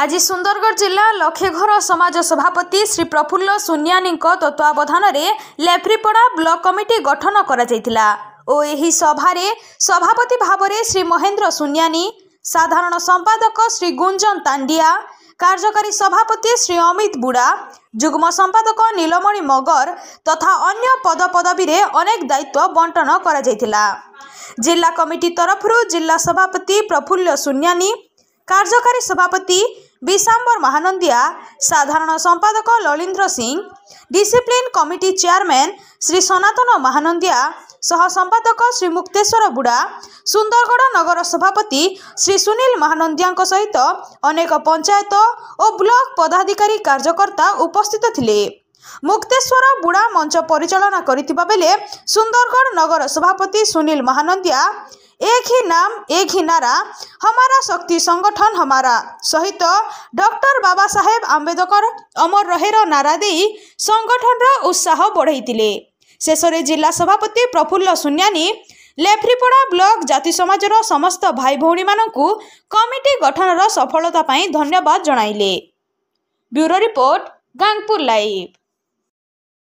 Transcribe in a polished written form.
आज सुंदरगढ़ जिला लखेघर समाज सभापति श्री प्रफुल्ल सुनियानी तत्वावधान में लेफ्रीपड़ा ब्लॉक कमिटी गठन करा और एही सभारे सभापति भाव में श्री महेंद्र सुनियानी, साधारण संपादक श्री गुंजन तांडिया, कार्यकारी सभापति श्री अमित बुड़ा, जुग्म संपादक नीलमणि मगर तथा अन्य पदपदवी रे अनेक दायित्व बंटन करा। जिला कमिटी तरफ जिला सभापति प्रफुल्ल सुनियानी, कार्यकारी सभापति विशांबर महानंदिया, साधारण संपादक Lalindra Singh, discipline committee chairman Shri Sanatan Mahanandia, सह संपादक श्री मुक्तेश्वर बुड़ा, सुंदरगढ़ नगर सभापति श्री सुनील महानंदिया सहित अनेक पंचायत और ब्लॉक पदाधिकारी कार्यकर्ता उपस्थित थिले। मुक्तेश्वर बुड़ा मंच परिचालना करिथिबा बेले सुंदरगढ़ नगर सभापति सुनील महानंदिया एक ही नाम एक ही नारा हमारा शक्ति संगठन हमारा सहित डॉक्टर बाबा साहेब आंबेडकर अमर रहेर नारा दे संगठन उत्साह बढ़ाई। शेष में जिला सभापति प्रफुल्ल सुनियानी लेफ्रीपड़ा ब्लॉक जाति समाजर समस्त भाई भौणी मानकु कमिटी गठनर सफलता धन्यवाद जणाइले। Bureau report Gangpur live.